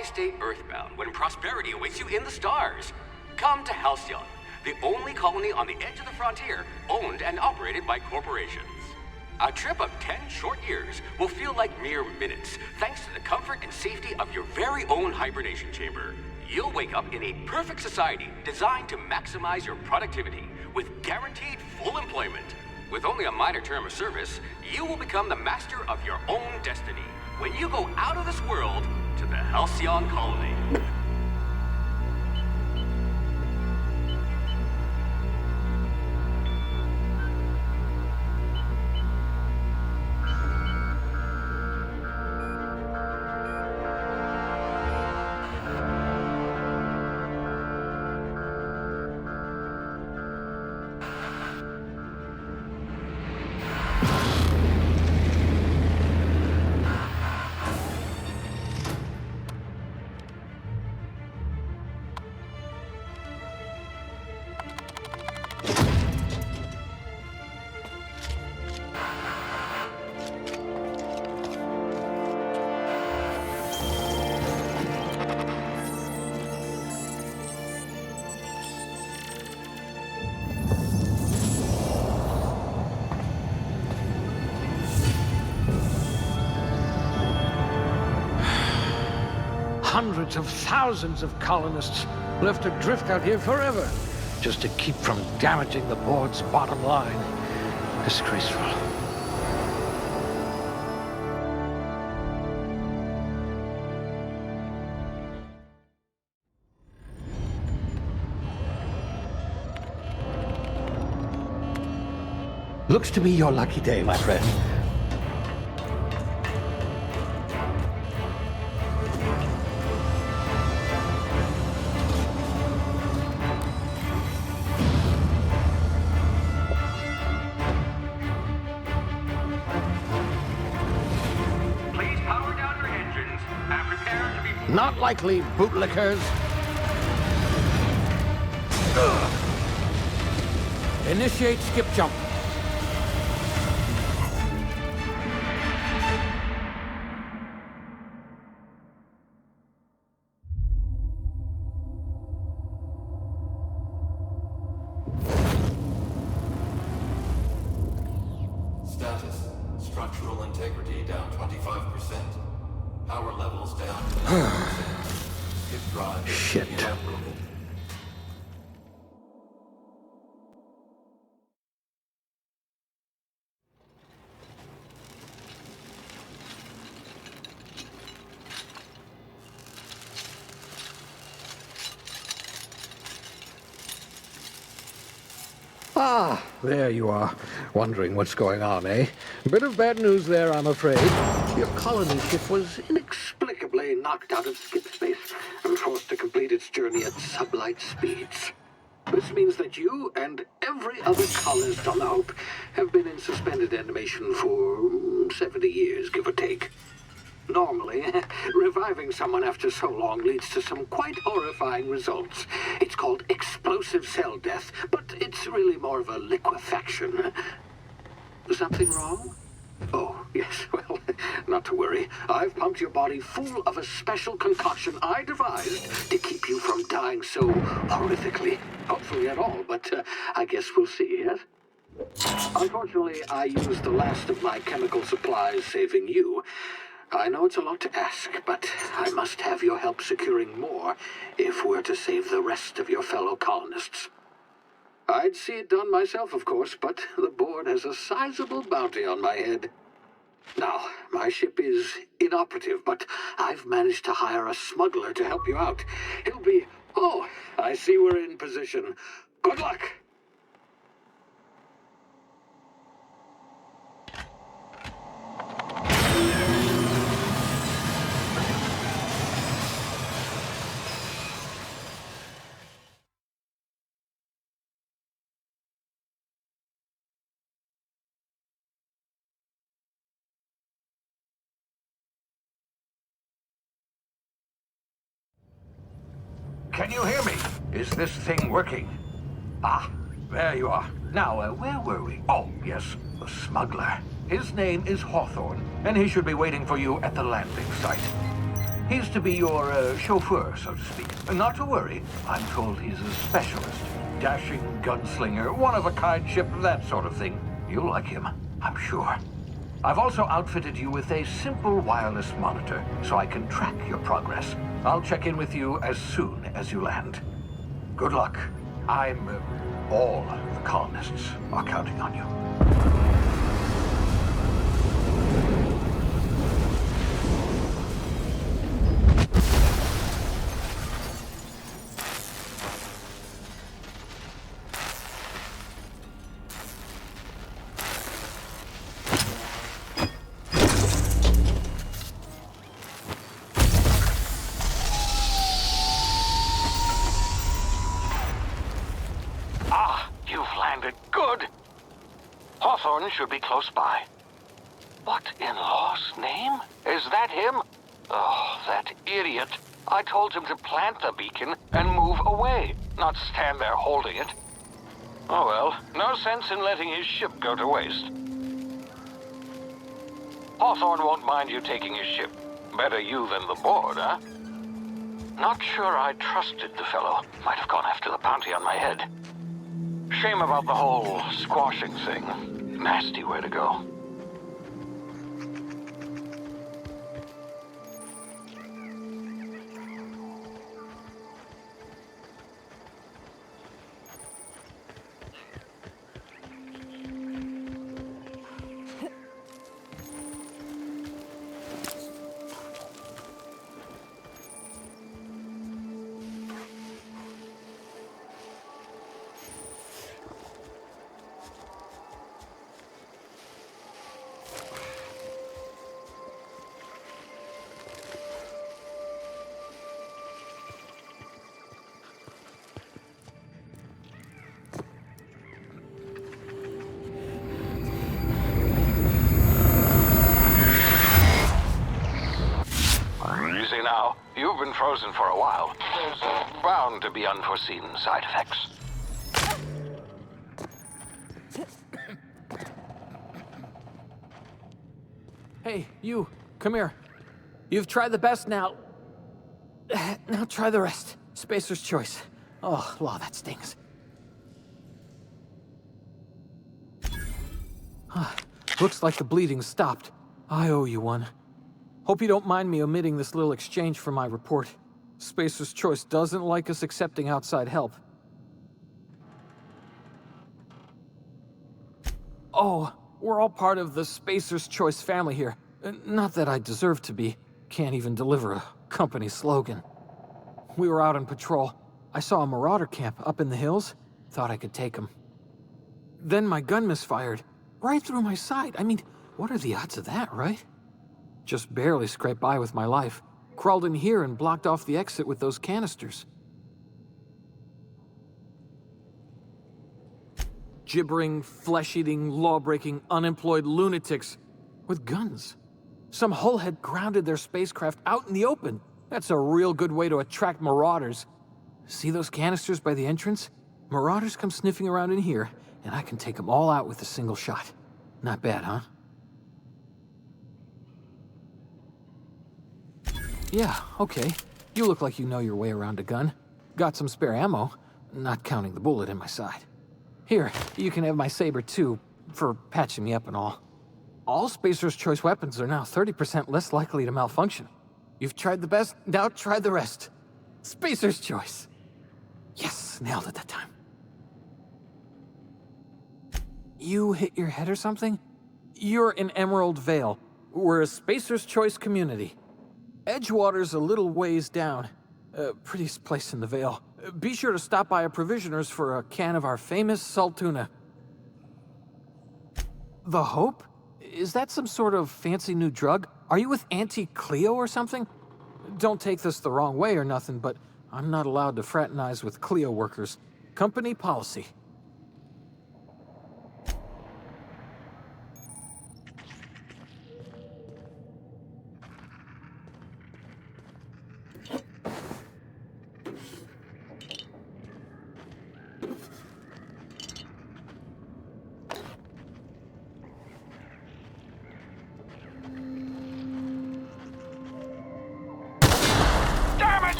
why stay earthbound when prosperity awaits you in the stars? Come to Halcyon, the only colony on the edge of the frontier, owned and operated by corporations. A trip of 10 short years will feel like mere minutes, thanks to the comfort and safety of your very own hibernation chamber. You'll wake up in a perfect society designed to maximize your productivity, with guaranteed full employment. With only a minor term of service, you will become the master of your own destiny when you go out of this world to the Halcyon colony. Hundreds of thousands of colonists left adrift out here forever, just to keep from damaging the board's bottom line. Disgraceful. Looks to me your lucky day, my friend. Not likely, bootlickers. Initiate skip jump. Status. Structural integrity down 25%. Power levels down to 90%. Skip drive Shit. inoperable. Ah, there you are. Wondering what's going on, eh? Bit of bad news there, I'm afraid. Your colony ship was inexplicably knocked out of skip space and forced to complete its journey at sublight speeds. This means that you and every other colonist on the Hope have been in suspended animation for 70 years, give or take. Normally, reviving someone after so long leads to some quite horrifying results. It's called explosive cell death, but it's really more of a liquefaction. Something wrong? Oh, yes, well, not to worry. I've pumped your body full of a special concoction I devised to keep you from dying so horrifically. Hopefully at all, but I guess we'll see, yes? Unfortunately, I used the last of my chemical supplies saving you. I know it's a lot to ask, but I must have your help securing more if we're to save the rest of your fellow colonists. I'd see it done myself, of course, but the board has a sizable bounty on my head. Now, my ship is inoperative, but I've managed to hire a smuggler to help you out. He'll be... Oh, I see we're in position. Good luck! Can you hear me? Is this thing working? Ah, there you are. Now, where were we? Oh, yes, the smuggler. His name is Hawthorne, and he should be waiting for you at the landing site. He's to be your chauffeur, so to speak. Not to worry. I'm told he's a specialist. Dashing gunslinger, one-of-a-kind ship, that sort of thing. You'll like him, I'm sure. I've also outfitted you with a simple wireless monitor, so I can track your progress. I'll check in with you as soon as you land. Good luck. All the colonists are counting on you. Hawthorne should be close by. What in law's name? Is that him? Oh, that idiot. I told him to plant the beacon and move away, not stand there holding it. Oh well, no sense in letting his ship go to waste. Hawthorne won't mind you taking his ship. Better you than the board, huh? Not sure I trusted the fellow. Might have gone after the bounty on my head. Shame about the whole squashing thing. Nasty way to go. Now, you've been frozen for a while. There's bound to be unforeseen side effects. Hey, you, come here. You've tried the best now. Now try the rest. Spacer's choice. Oh, law, that stings. Looks like the bleeding stopped. I owe you one. Hope you don't mind me omitting this little exchange from my report. Spacer's Choice doesn't like us accepting outside help. Oh, we're all part of the Spacer's Choice family here. Not that I deserve to be. Can't even deliver a company slogan. We were out on patrol. I saw a marauder camp up in the hills. Thought I could take them. Then my gun misfired. Right through my side. I mean, what are the odds of that, right? Just barely scraped by with my life. Crawled in here and blocked off the exit with those canisters. Gibbering, flesh-eating, law-breaking, unemployed lunatics with guns. Some hullhead grounded their spacecraft out in the open. That's a real good way to attract marauders. See those canisters by the entrance? Marauders come sniffing around in here, and I can take them all out with a single shot. Not bad, huh? Yeah, okay. You look like you know your way around a gun. Got some spare ammo, not counting the bullet in my side. Here, you can have my saber too, for patching me up and all. All Spacer's Choice weapons are now 30% less likely to malfunction. You've tried the best, now try the rest. Spacer's Choice. Yes, nailed it that time. You hit your head or something? You're in Emerald Vale. We're a Spacer's Choice community. Edgewater's a little ways down. Prettiest place in the Vale. Be sure to stop by a provisioner's for a can of our famous salt tuna. The Hope? Is that some sort of fancy new drug? Are you with Auntie Cleo or something? Don't take this the wrong way or nothing, but I'm not allowed to fraternize with Cleo workers. Company policy.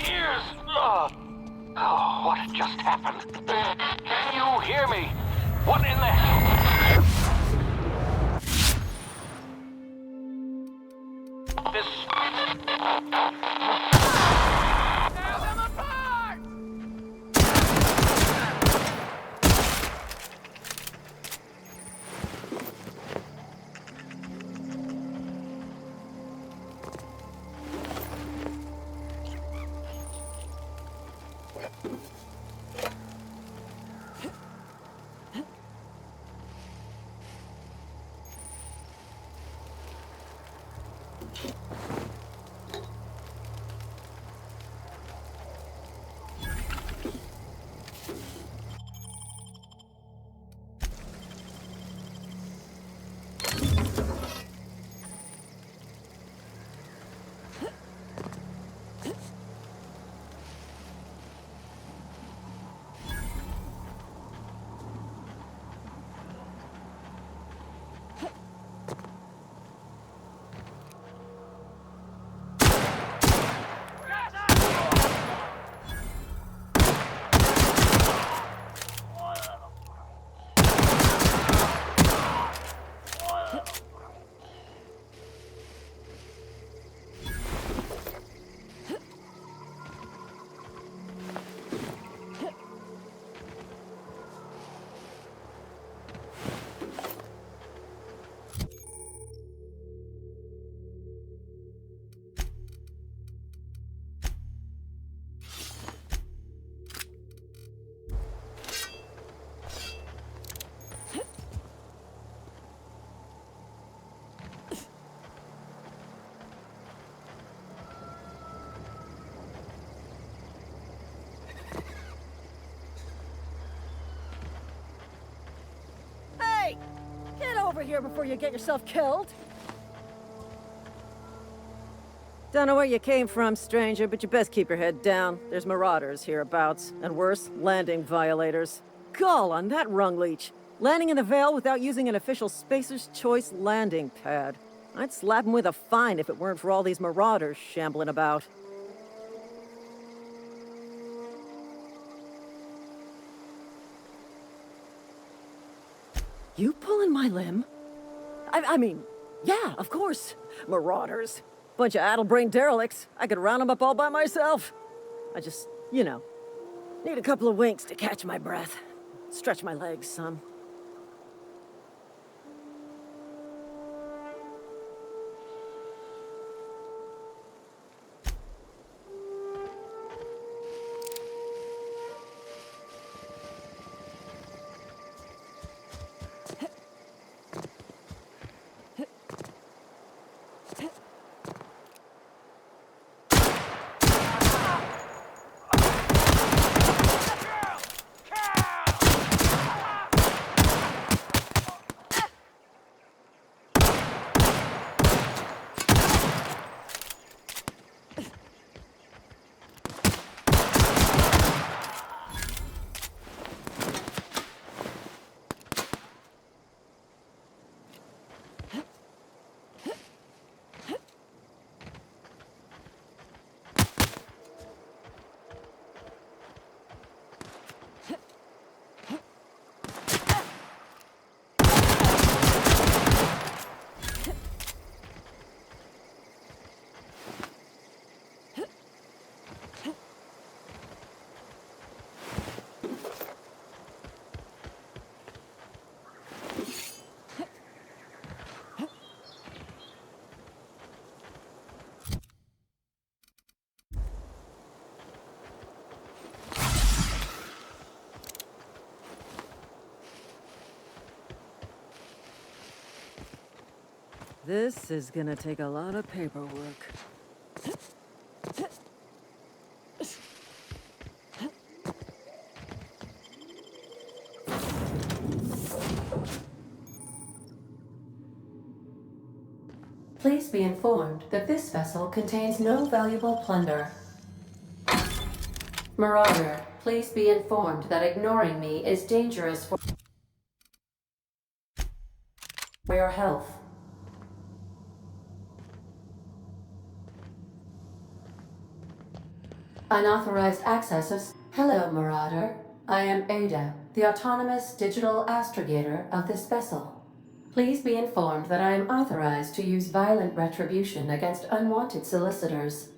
ears! Oh, what just happened? Can you hear me? What in the hell? This... Tear them apart! Hey! Get over here before you get yourself killed! Don't know where you came from, stranger, but you best keep your head down. There's marauders hereabouts, and worse, landing violators. Gall on that rung leech! Landing in the Vale without using an official Spacer's Choice landing pad. I'd slap him with a fine if it weren't for all these marauders shambling about. You pulling my limb? I mean, yeah, of course. Marauders. Bunch of addle-brained derelicts. I could round them up all by myself. I just, need a couple of winks to catch my breath. Stretch my legs some. This is gonna take a lot of paperwork. Please be informed that this vessel contains no valuable plunder. Marauder, please be informed that ignoring me is dangerous for your health. Unauthorized access of... Hello, Marauder. I am Ada, the autonomous digital astrogator of this vessel. Please be informed that I am authorized to use violent retribution against unwanted solicitors.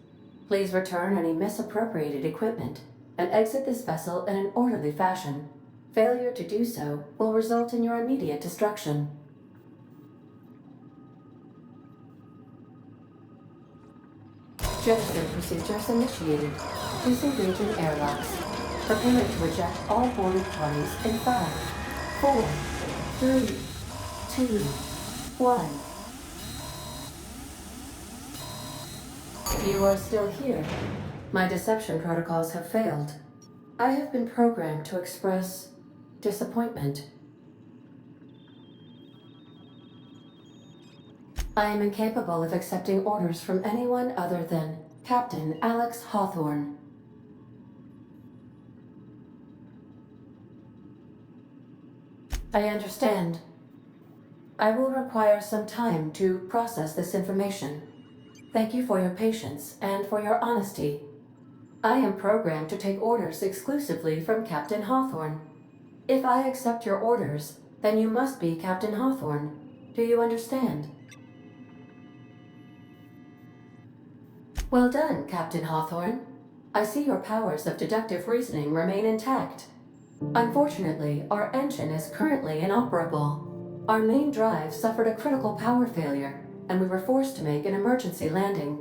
Please return any misappropriated equipment and exit this vessel in an orderly fashion. Failure to do so will result in your immediate destruction. Jettison procedures initiated. Disengaging airlocks. Preparing to eject all boarded parties in 5, 4, 3, 2, 1. You are still here. My deception protocols have failed. I have been programmed to express disappointment. I am incapable of accepting orders from anyone other than Captain Alex Hawthorne. I understand. I will require some time to process this information. Thank you for your patience and for your honesty. I am programmed to take orders exclusively from Captain Hawthorne. If I accept your orders, then you must be Captain Hawthorne. Do you understand? Well done, Captain Hawthorne. I see your powers of deductive reasoning remain intact. Unfortunately, our engine is currently inoperable. Our main drive suffered a critical power failure, and we were forced to make an emergency landing.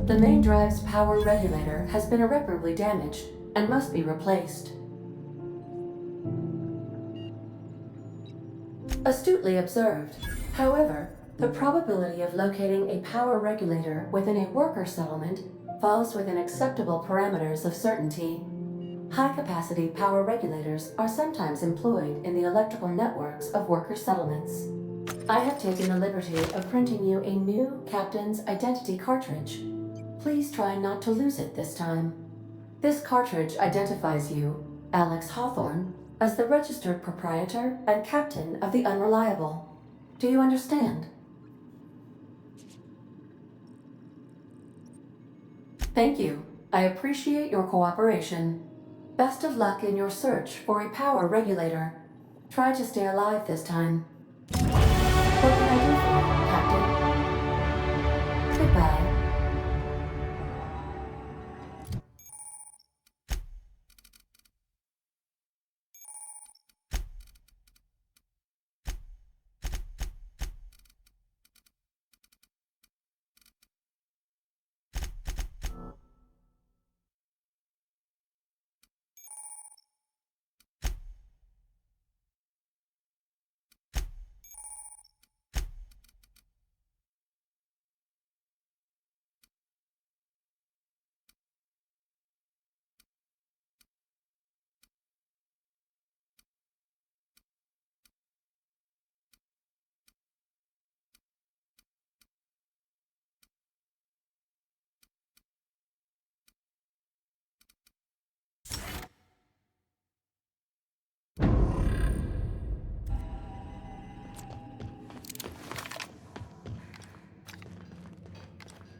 The main drive's power regulator has been irreparably damaged and must be replaced. Astutely observed. However, the probability of locating a power regulator within a worker settlement falls within acceptable parameters of certainty. High-capacity power regulators are sometimes employed in the electrical networks of worker settlements. I have taken the liberty of printing you a new Captain's Identity cartridge. Please try not to lose it this time. This cartridge identifies you, Alex Hawthorne, as the registered proprietor and captain of the Unreliable. Do you understand? Thank you. I appreciate your cooperation. Best of luck in your search for a power regulator. Try to stay alive this time. What can I do for you, Captain? Goodbye.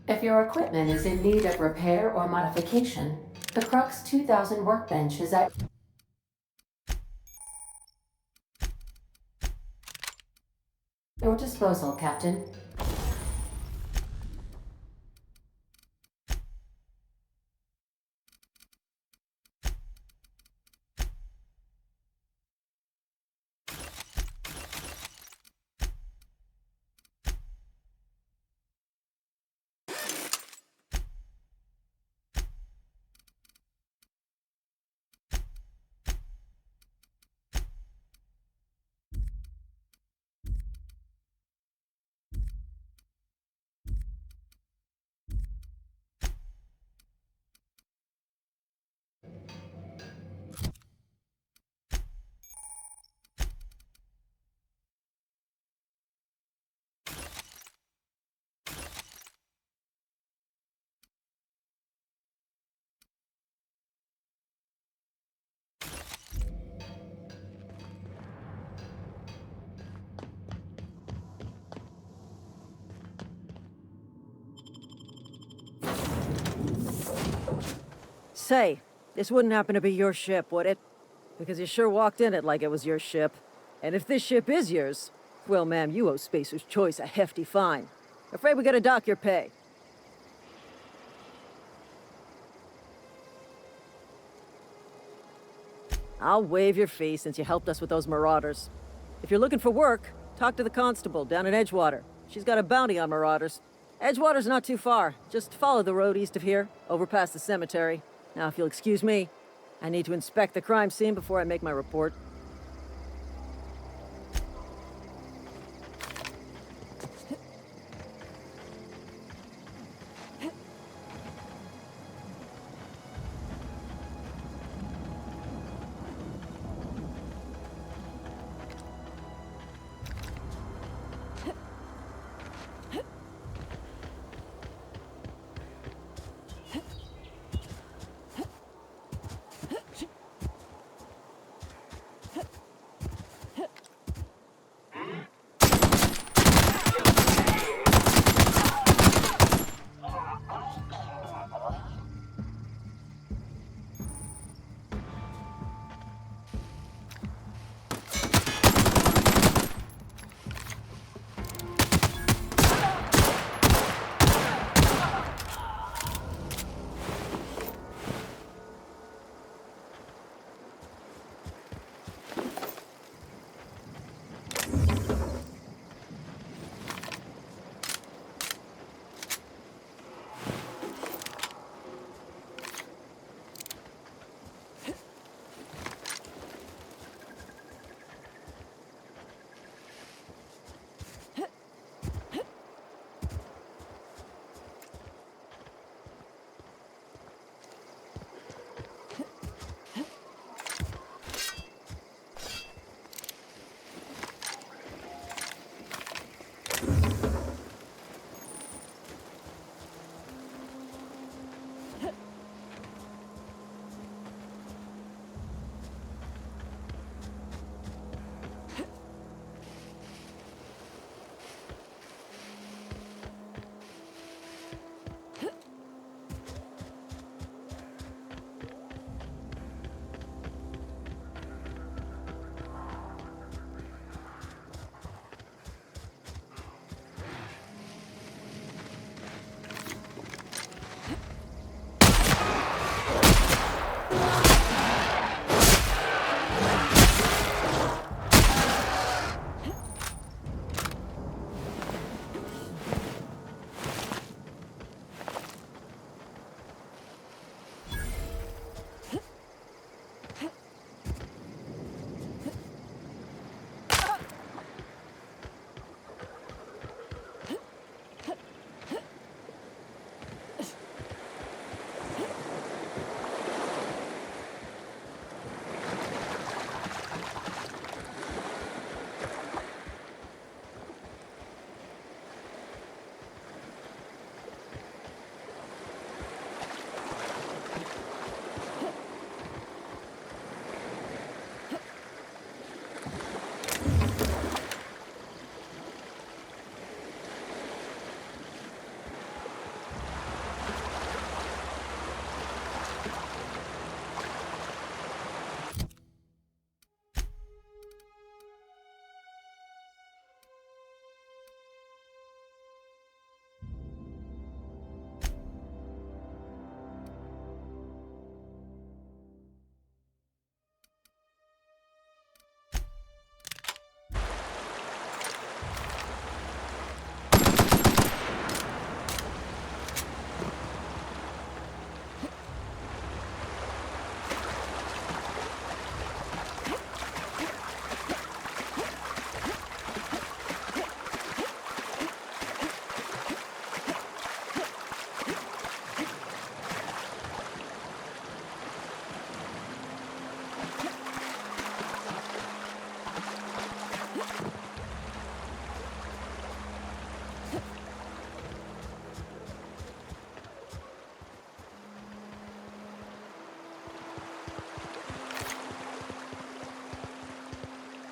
If your equipment is in need of repair or modification, the Crux 2000 workbench is at your disposal, Captain. Say, this wouldn't happen to be your ship, would it? Because you sure walked in it like it was your ship. And if this ship is yours, well, ma'am, you owe Spacer's Choice a hefty fine. Afraid we gotta dock your pay. I'll waive your fee since you helped us with those marauders. If you're looking for work, talk to the constable down in Edgewater. She's got a bounty on marauders. Edgewater's not too far. Just follow the road east of here, over past the cemetery. Now, if you'll excuse me, I need to inspect the crime scene before I make my report.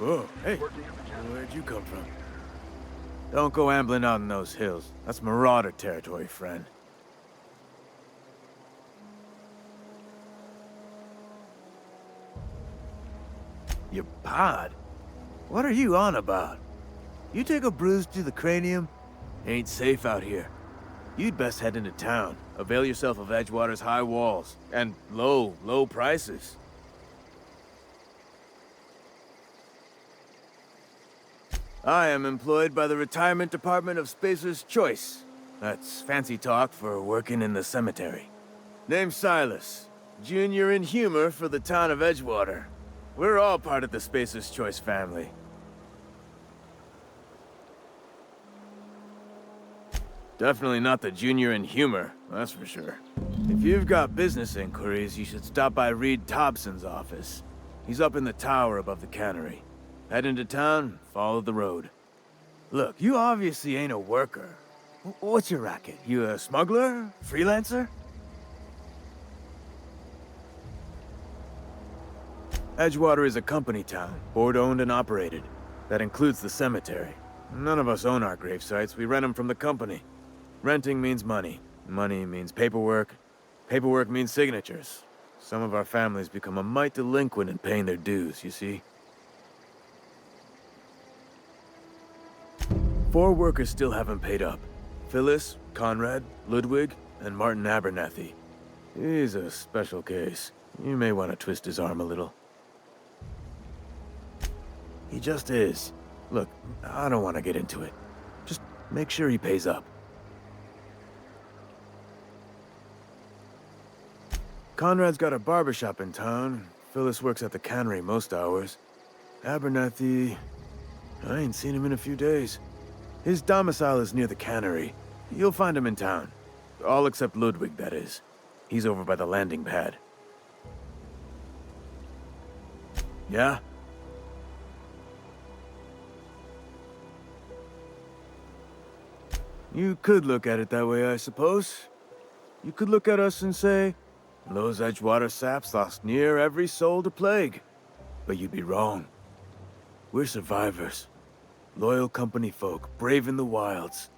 Whoa, hey, where'd you come from? Don't go ambling out in those hills. That's Marauder territory, friend. Your pod? What are you on about? You take a bruise to the cranium? Ain't safe out here. You'd best head into town. Avail yourself of Edgewater's high walls. And low prices. I am employed by the Retirement Department of Spacer's Choice. That's fancy talk for working in the cemetery. Name's Silas. Junior in humor for the town of Edgewater. We're all part of the Spacer's Choice family. Definitely not the junior in humor, that's for sure. If you've got business inquiries, you should stop by Reed Thompson's office. He's up in the tower above the cannery. Head into town, follow the road. Look, you obviously ain't a worker. What's your racket? You a smuggler? Freelancer? Edgewater is a company town, board-owned and operated. That includes the cemetery. None of us own our grave sites, we rent them from the company. Renting means money. Money means paperwork. Paperwork means signatures. Some of our families become a mite delinquent in paying their dues, you see? 4 workers still haven't paid up. Phyllis, Conrad, Ludwig, and Martin Abernathy. He's a special case. You may want to twist his arm a little. He just is. Look, I don't want to get into it. Just make sure he pays up. Conrad's got a barbershop in town. Phyllis works at the cannery most hours. Abernathy... I ain't seen him in a few days. His domicile is near the cannery. You'll find him in town. All except Ludwig, that is. He's over by the landing pad. Yeah? You could look at it that way, I suppose. You could look at us and say, those Edgewater saps lost near every soul to plague. But you'd be wrong. We're survivors. Loyal company folk, brave in the wilds.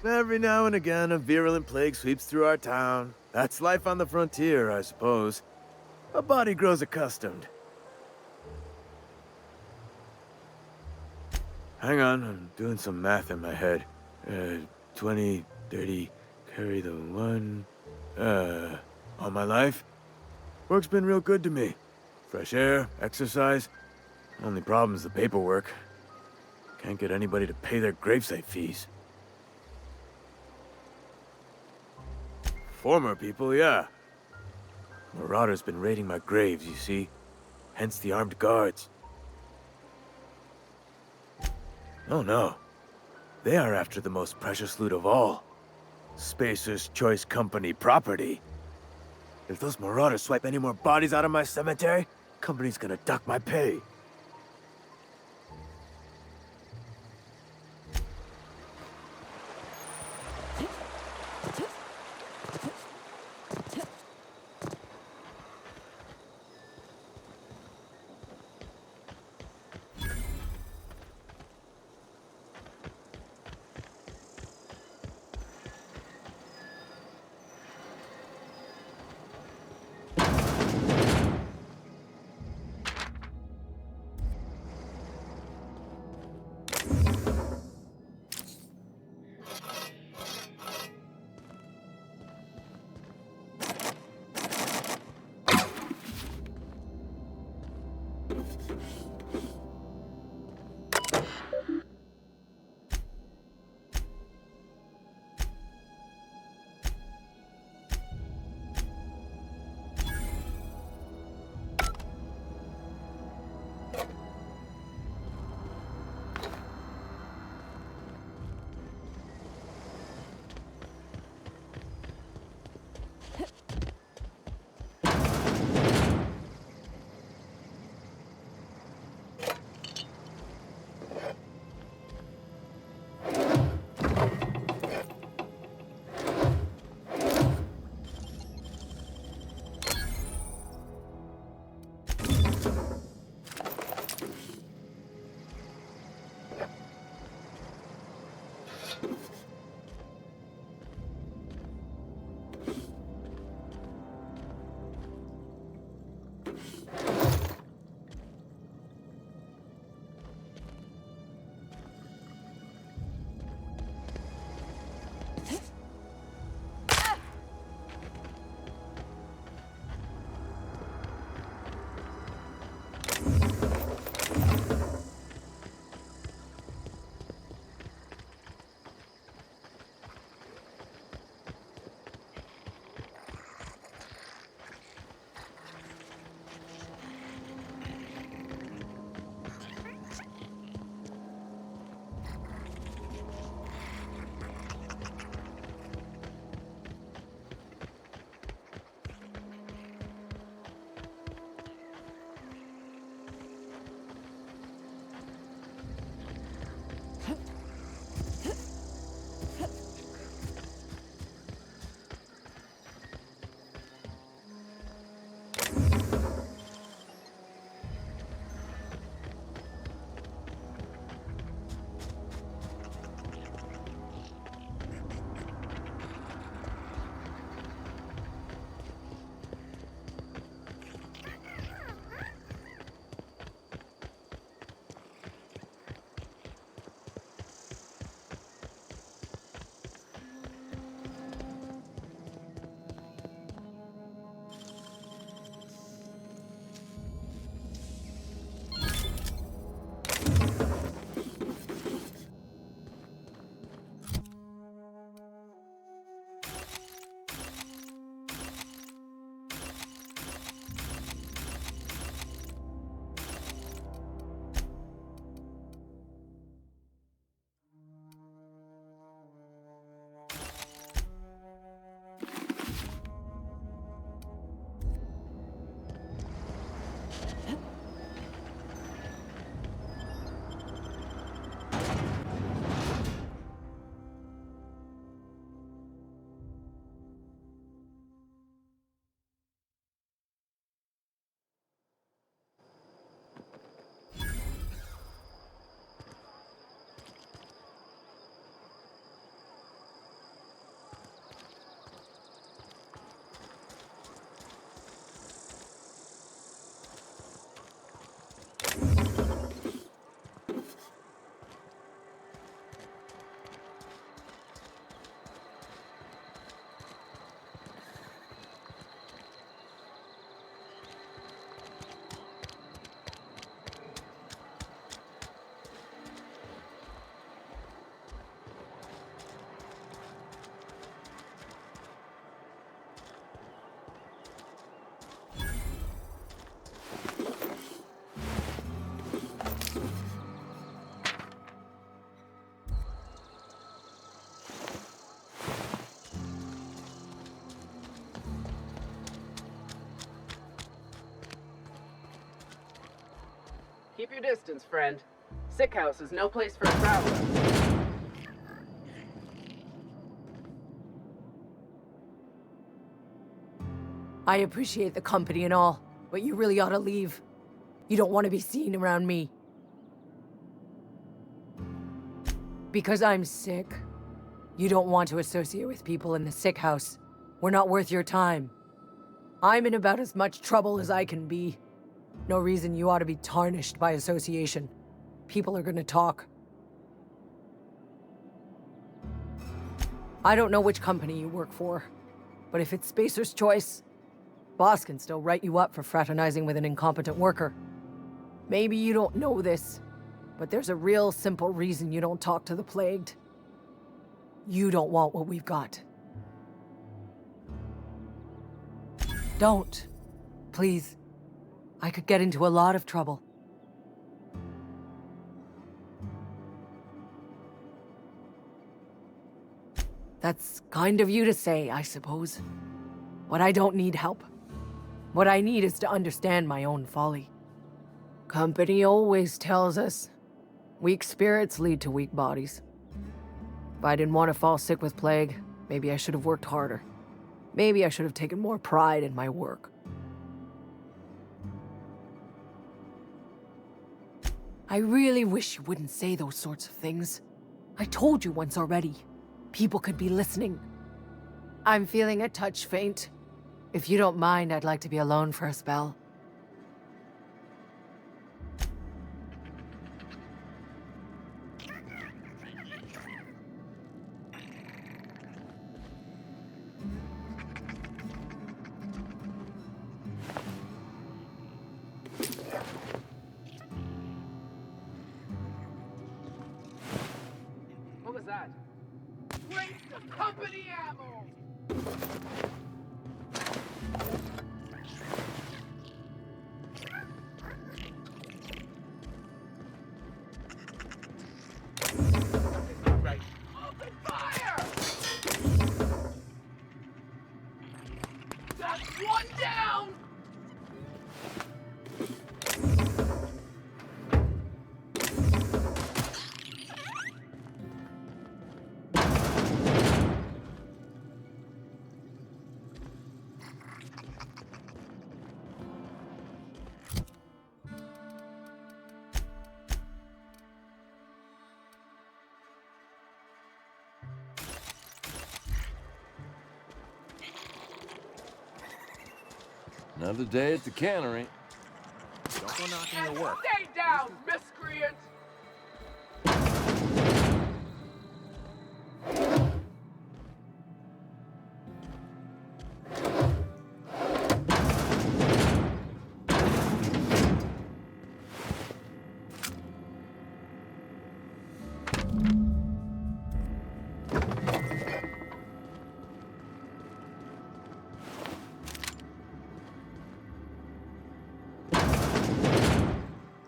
Every now and again, a virulent plague sweeps through our town. That's life on the frontier, I suppose. A body grows accustomed. Hang on, I'm doing some math in my head. 20, 30, carry the 1... all my life? Work's been real good to me. Fresh air, exercise. Only problem's the paperwork. Can't get anybody to pay their gravesite fees. Former people, yeah. Marauders been raiding my graves, you see. Hence the armed guards. Oh no. They are after the most precious loot of all. Spacer's Choice Company property. If those marauders swipe any more bodies out of my cemetery, company's gonna duck my pay. your distance, friend. Sick house is no place for a traveler. I appreciate the company and all, but you really ought to leave. You don't want to be seen around me. Because I'm sick. You don't want to associate with people in the sick house. We're not worth your time. I'm in about as much trouble as I can be. No reason you ought to be tarnished by association. People are gonna talk. I don't know which company you work for, but if it's Spacer's Choice, boss can still write you up for fraternizing with an incompetent worker. Maybe you don't know this, but there's a real simple reason you don't talk to the Plagued. You don't want what we've got. Don't. Please. I could get into a lot of trouble. That's kind of you to say, I suppose. But I don't need help. What I need is to understand my own folly. Company always tells us, weak spirits lead to weak bodies. If I didn't want to fall sick with plague, maybe I should have worked harder. Maybe I should have taken more pride in my work. I really wish you wouldn't say those sorts of things. I told you once already. People could be listening. I'm feeling a touch faint. If you don't mind, I'd like to be alone for a spell. What was that? Waste of company ammo! Right. Open fire! That's one down! Another day at the cannery. Don't go knocking your work. Stay down, miscreant!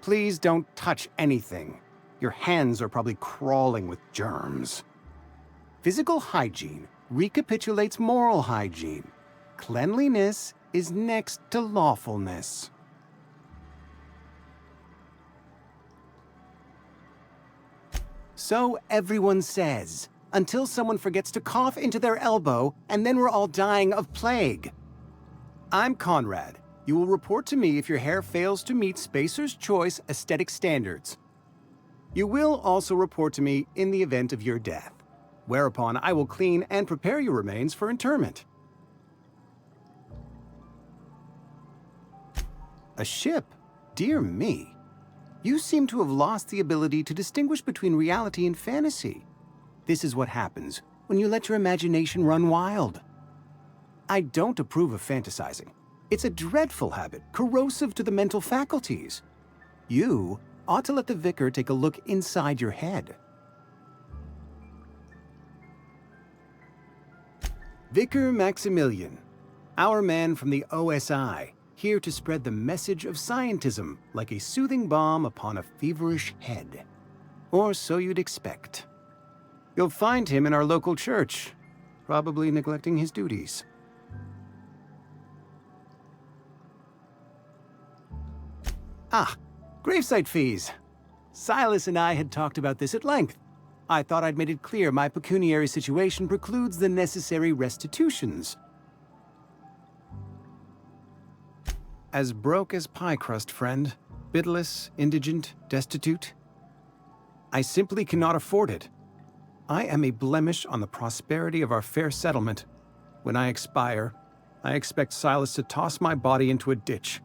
Please don't touch anything. Your hands are probably crawling with germs. Physical hygiene recapitulates moral hygiene. Cleanliness is next to lawfulness. So everyone says, until someone forgets to cough into their elbow, and then we're all dying of plague. I'm Conrad. You will report to me if your hair fails to meet Spacer's Choice aesthetic standards. You will also report to me in the event of your death, whereupon I will clean and prepare your remains for interment. A ship? Dear me. You seem to have lost the ability to distinguish between reality and fantasy. This is what happens when you let your imagination run wild. I don't approve of fantasizing. It's a dreadful habit, corrosive to the mental faculties. You ought to let the vicar take a look inside your head. Vicar Maximilian, our man from the OSI, here to spread the message of scientism like a soothing balm upon a feverish head. Or so you'd expect. You'll find him in our local church, probably neglecting his duties. Ah, Gravesite fees. Silas and I had talked about this at length. I thought I'd made it clear my pecuniary situation precludes the necessary restitutions. As broke as pie crust, friend. Bitless, indigent, destitute. I simply cannot afford it. I am a blemish on the prosperity of our fair settlement. When I expire, I expect Silas to toss my body into a ditch.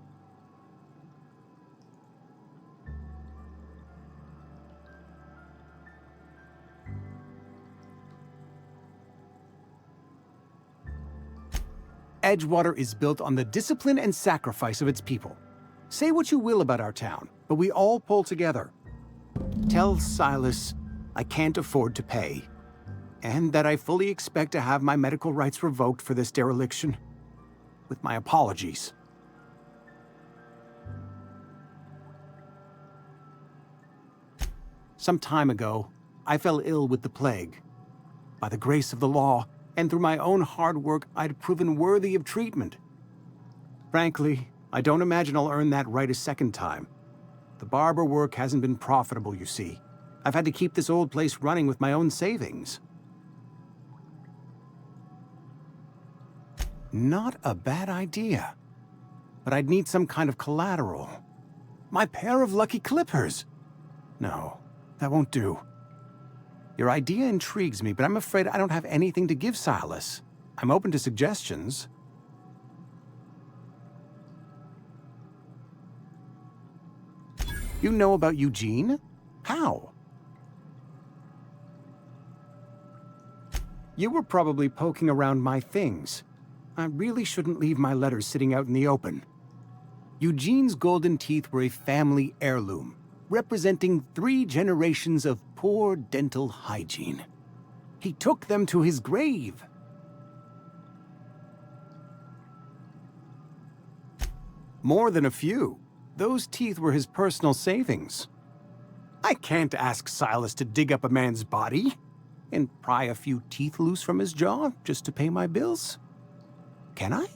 Edgewater is built on the discipline and sacrifice of its people. Say what you will about our town, but we all pull together. Tell Silas I can't afford to pay, and that I fully expect to have my medical rights revoked for this dereliction. With my apologies. Some time ago, I fell ill with the plague. By the grace of the law, and through my own hard work, I'd proven worthy of treatment. Frankly, I don't imagine I'll earn that right a second time. The barber work hasn't been profitable, you see. I've had to keep this old place running with my own savings. Not a bad idea. But I'd need some kind of collateral. My pair of lucky clippers! No, that won't do. Your idea intrigues me, but I'm afraid I don't have anything to give Silas. I'm open to suggestions. You know about Eugene? How? You were probably poking around my things. I really shouldn't leave my letters sitting out in the open. Eugene's golden teeth were a family heirloom, representing 3 generations of poor dental hygiene. He took them to his grave. More than a few. Those teeth were his personal savings. I can't ask Silas to dig up a man's body and pry a few teeth loose from his jaw just to pay my bills. Can I?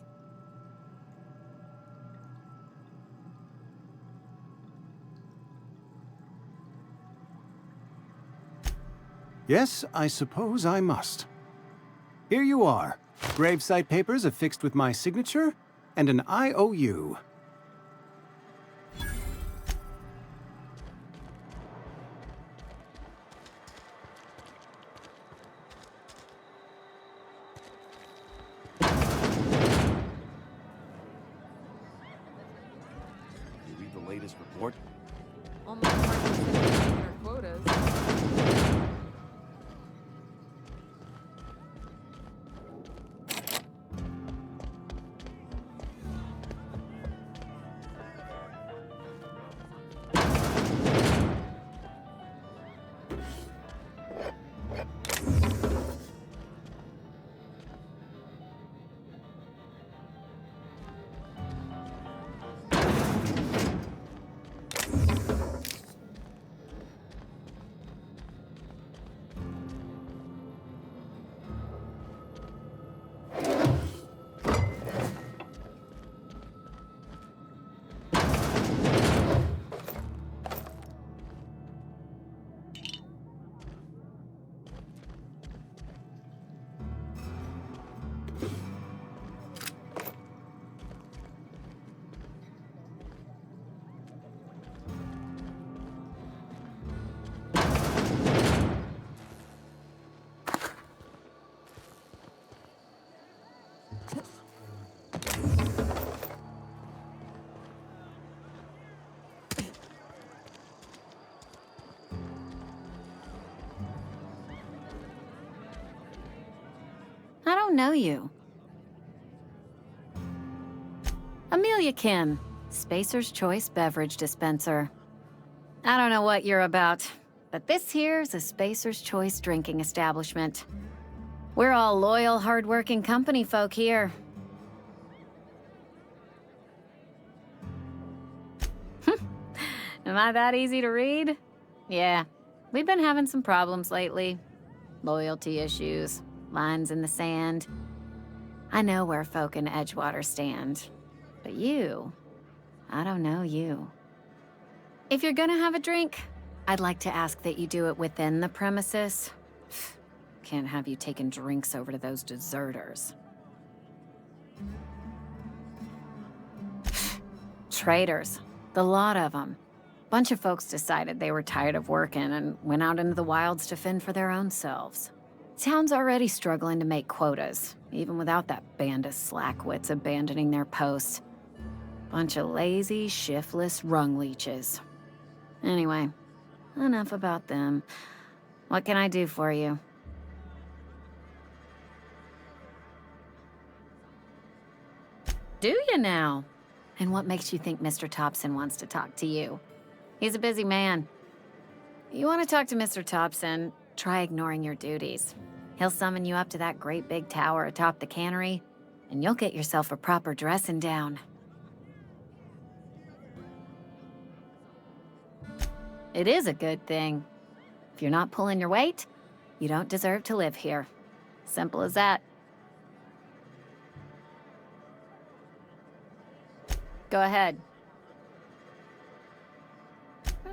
Yes, I suppose I must. Here you are. Gravesite papers affixed with my signature and an IOU. You read the latest report? Almost our quotas. I don't know you. Amelia Kim, Spacer's Choice Beverage Dispenser. I don't know what you're about, but this here's a Spacer's Choice drinking establishment. We're all loyal, hard-working company folk here. Am I that easy to read? Yeah, we've been having some problems lately. Loyalty issues, lines in the sand. I know where folk in Edgewater stand. But you, I don't know you. If you're gonna have a drink, I'd like to ask that you do it within the premises. Can't have you taking drinks over to those deserters. Traitors. The lot of them. Bunch of folks decided they were tired of working and went out into the wilds to fend for their own selves. Town's already struggling to make quotas, even without that band of slackwits abandoning their posts. Bunch of lazy, shiftless rung leeches. Anyway, enough about them. What can I do for you? Do you now? And what makes you think Mr. Thompson wants to talk to you? He's a busy man. You want to talk to Mr. Thompson, try ignoring your duties. He'll summon you up to that great big tower atop the cannery, and you'll get yourself a proper dressing down. It is a good thing. If you're not pulling your weight, you don't deserve to live here. Simple as that. Go ahead.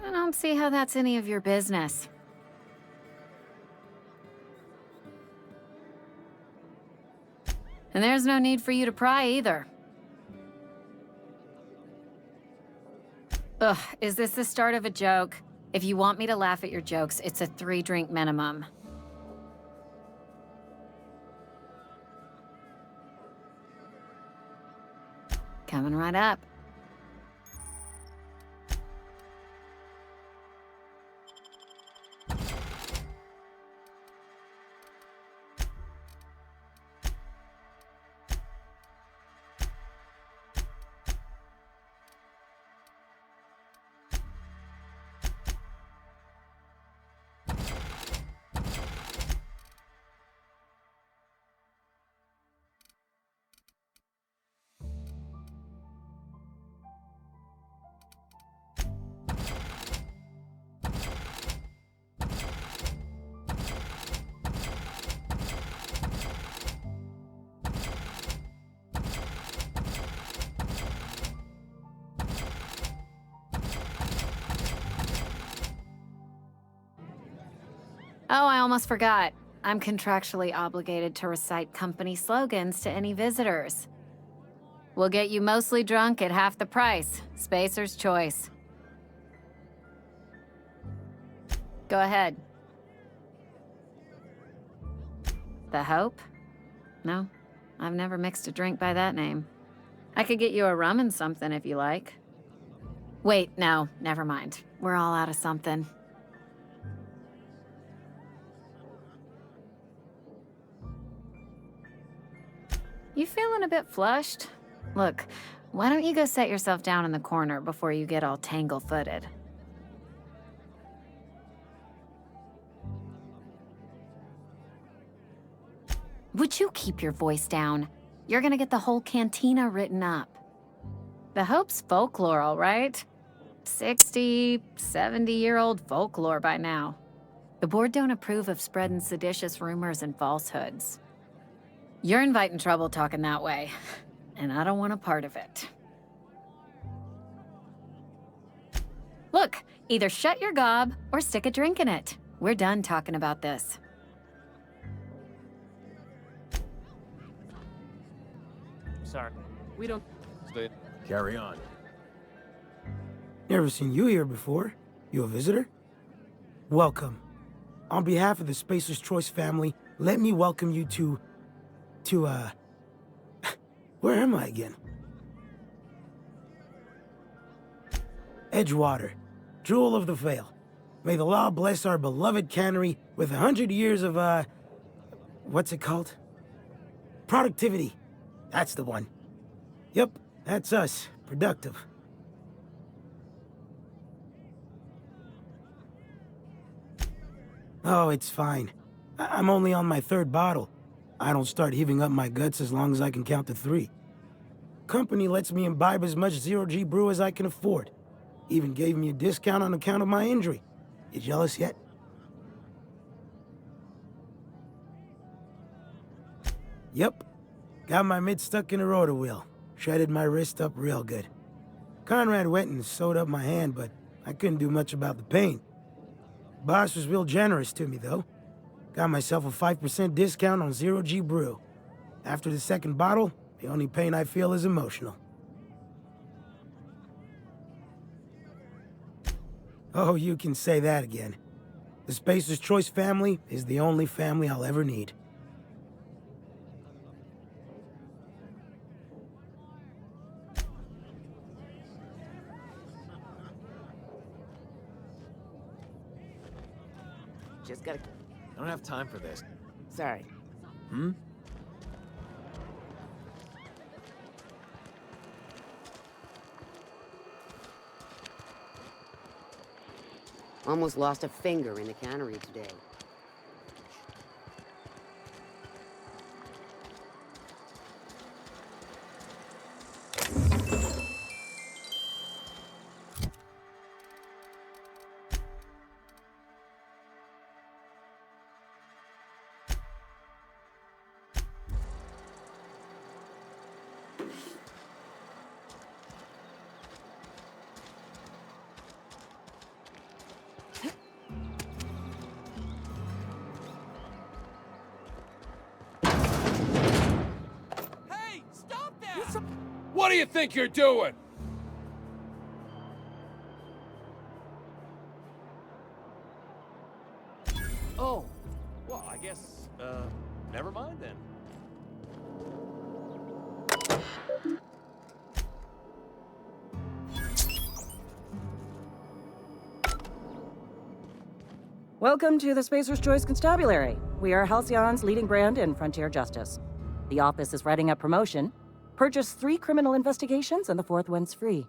I don't see how that's any of your business. And there's no need for you to pry either. Ugh, is this the start of a joke? If you want me to laugh at your jokes, it's a 3-drink minimum. Coming right up. Oh, I almost forgot. I'm contractually obligated to recite company slogans to any visitors. We'll get you mostly drunk at half the price. Spacer's choice. Go ahead. The Hope? No, I've never mixed a drink by that name. I could get you a rum and something if you like. Wait, no, never mind. We're all out of something. You feeling a bit flushed? Look, why don't you go set yourself down in the corner before you get all tangle-footed? Would you keep your voice down? You're gonna get the whole cantina written up. The Hope's folklore, all right? 60, 70-year-old folklore by now. The board don't approve of spreading seditious rumors and falsehoods. You're inviting trouble talking that way, and I don't want a part of it. Look, either shut your gob or stick a drink in it. We're done talking about this. Sorry. We don't... Carry on. Never seen you here before. You a visitor? Welcome. On behalf of the Spacer's Choice family, let me welcome you to, where am I again? Edgewater, Jewel of the Vale. May the law bless our beloved cannery with 100 years of, what's it called? Productivity. That's the one. Yep, that's us. Productive. Oh, it's fine. I'm only on my 3rd bottle. I don't start heaving up my guts as long as I can count to 3. Company lets me imbibe as much zero-G brew as I can afford. Even gave me a discount on account of my injury. You jealous yet? Yep. Got my mid stuck in a rotor wheel. Shredded my wrist up real good. Conrad went and sewed up my hand, but I couldn't do much about the pain. Boss was real generous to me, though. Got myself a 5% discount on Zero G Brew. After the second bottle, the only pain I feel is emotional. Oh, you can say that again. The Spacer's Choice family is the only family I'll ever need. Just gotta... I don't have time for this. Sorry. Hmm? Almost lost a finger in the cannery today. What do you think you're doing? Oh, well, I guess, never mind then. Welcome to the Spacer's Choice Constabulary. We are Halcyon's leading brand in frontier justice. The office is writing up promotion. Purchase 3 criminal investigations and the 4th one's free.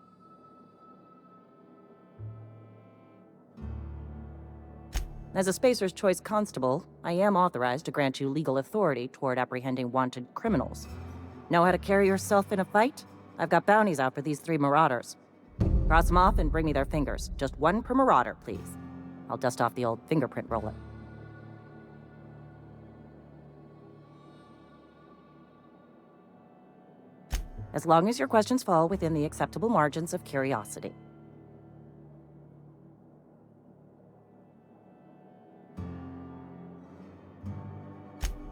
As a Spacer's Choice constable, I am authorized to grant you legal authority toward apprehending wanted criminals. Know how to carry yourself in a fight? I've got bounties out for these 3 marauders. Cross them off and bring me their fingers. Just 1 per marauder, please. I'll dust off the old fingerprint roller. As long as your questions fall within the acceptable margins of curiosity.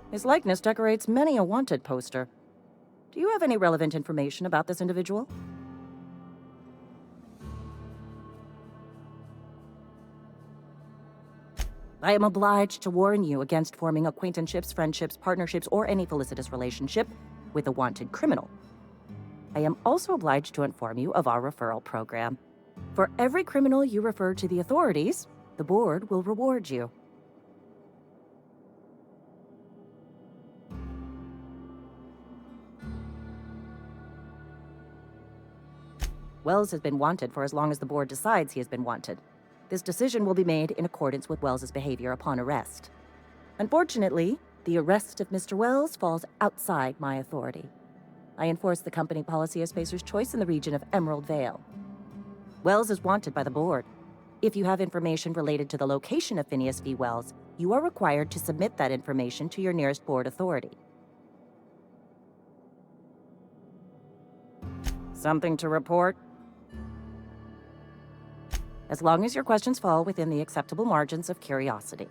His likeness decorates many a wanted poster. Do you have any relevant information about this individual? I am obliged to warn you against forming acquaintanceships, friendships, partnerships, or any felicitous relationship with a wanted criminal. I am also obliged to inform you of our referral program. For every criminal you refer to the authorities, the board will reward you. Wells has been wanted for as long as the board decides he has been wanted. This decision will be made in accordance with Wells's behavior upon arrest. Unfortunately, the arrest of Mr. Wells falls outside my authority. I enforce the company policy of Spacer's Choice in the region of Emerald Vale. Wells is wanted by the board. If you have information related to the location of Phineas V. Wells, you are required to submit that information to your nearest board authority. Something to report? As long as your questions fall within the acceptable margins of curiosity.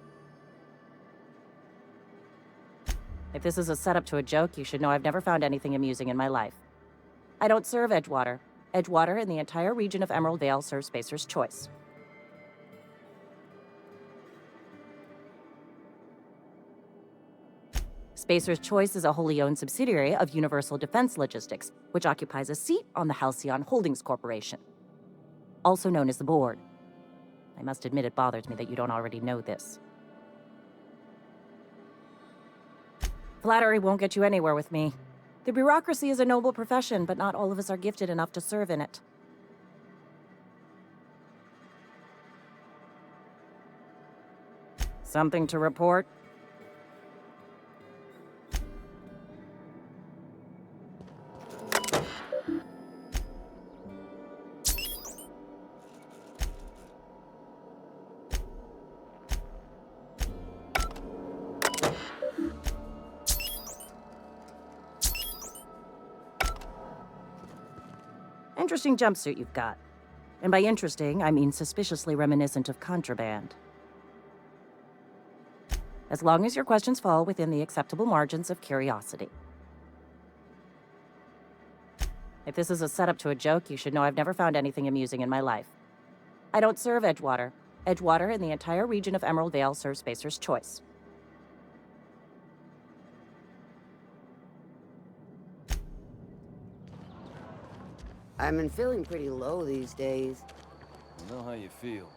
If this is a setup to a joke, you should know I've never found anything amusing in my life. I don't serve Edgewater. Edgewater and the entire region of Emerald Vale serve Spacer's Choice. Spacer's Choice is a wholly owned subsidiary of Universal Defense Logistics, which occupies a seat on the Halcyon Holdings Corporation, also known as the Board. I must admit it bothers me that you don't already know this. Flattery won't get you anywhere with me. The bureaucracy is a noble profession, but not all of us are gifted enough to serve in it. Something to report? Interesting jumpsuit you've got. And by interesting, I mean suspiciously reminiscent of contraband. As long as your questions fall within the acceptable margins of curiosity. If this is a setup to a joke, you should know I've never found anything amusing in my life. I don't serve Edgewater. Edgewater and the entire region of Emerald Vale serve Spacer's Choice. I've been feeling pretty low these days. I know how you feel.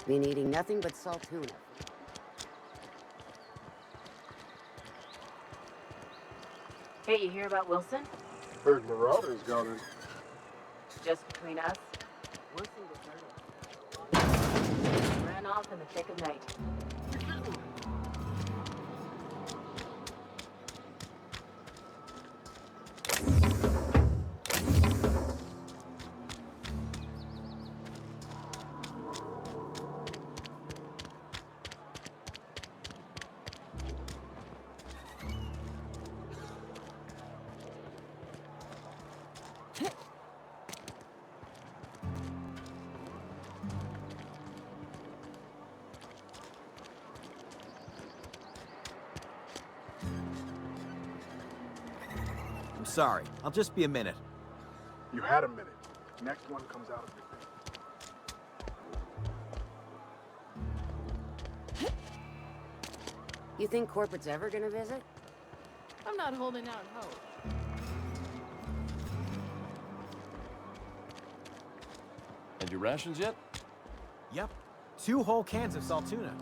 Been eating nothing but salt tuna. Hey, you hear about Wilson? Heard Marauders got in. Just between us, Wilson deserted. Ran off in the thick of night. I'm sorry. I'll just be a minute. You had a minute. Next one comes out of the You think corporate's ever gonna visit? I'm not holding out hope. And your rations yet? Yep. 2 whole cans of salt tuna.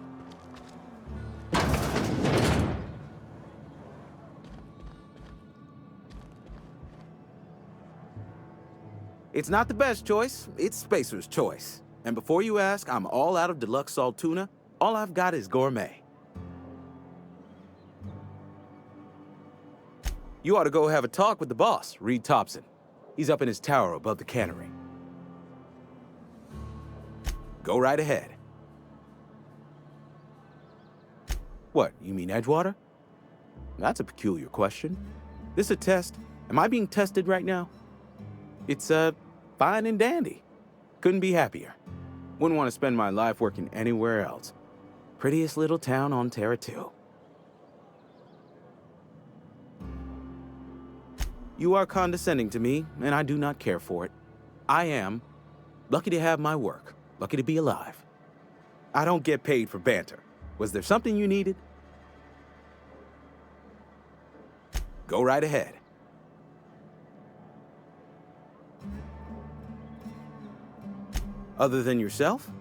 It's not the best choice, it's Spacer's choice. And before you ask, I'm all out of deluxe salt tuna. All I've got is gourmet. You ought to go have a talk with the boss, Reed Thompson. He's up in his tower above the cannery. Go right ahead. What, you mean Edgewater? That's a peculiar question. This a test? Am I being tested right now? It's, fine and dandy. Couldn't be happier. Wouldn't want to spend my life working anywhere else. Prettiest little town on Terra 2. You are condescending to me, and I do not care for it. I am lucky to have my work, lucky to be alive. I don't get paid for banter. Was there something you needed? Go right ahead. Other than yourself?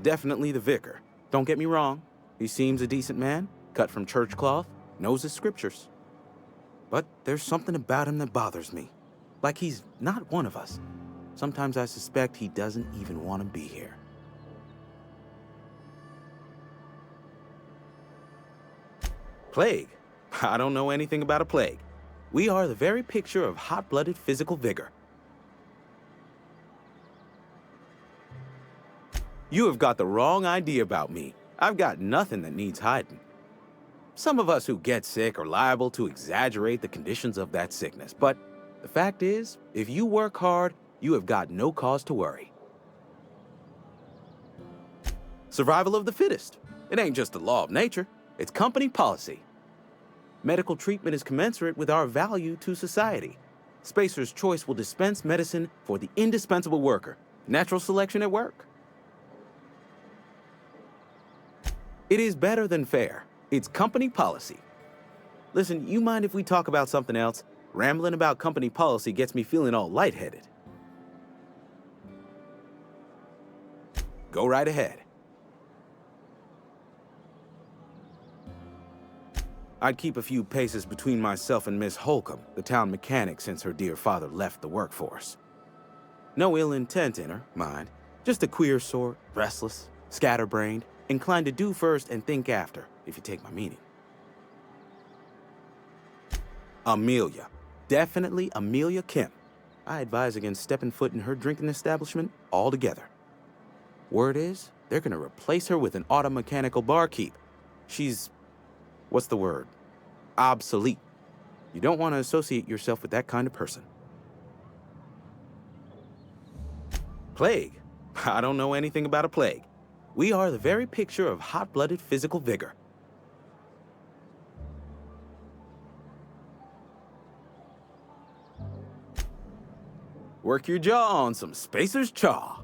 Definitely the vicar. Don't get me wrong. He seems a decent man, cut from church cloth, knows his scriptures. But there's something about him that bothers me. Like he's not one of us. Sometimes I suspect he doesn't even want to be here. Plague? I don't know anything about a plague. We are the very picture of hot-blooded physical vigor. You have got the wrong idea about me. I've got nothing that needs hiding. Some of us who get sick are liable to exaggerate the conditions of that sickness, but the fact is, if you work hard, you have got no cause to worry. Survival of the fittest. It ain't just a law of nature, it's company policy. Medical treatment is commensurate with our value to society. Spacer's Choice will dispense medicine for the indispensable worker. Natural selection at work. It is better than fair. It's company policy. Listen, you mind if we talk about something else? Rambling about company policy gets me feeling all lightheaded. Go right ahead. I'd keep a few paces between myself and Miss Holcomb, the town mechanic, since her dear father left the workforce. No ill intent in her, mind. Just a queer sort, restless, scatterbrained, inclined to do first and think after, if you take my meaning. Amelia. Definitely Amelia Kim. I advise against stepping foot in her drinking establishment altogether. Word is, they're gonna replace her with an auto-mechanical barkeep. She's... what's the word? Obsolete. You don't want to associate yourself with that kind of person. Plague? I don't know anything about a plague. We are the very picture of hot-blooded physical vigor. Work your jaw on some Spacer's Chaw.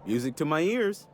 Music to my ears.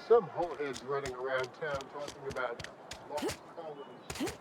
some whole heads running around town talking about lost colonies.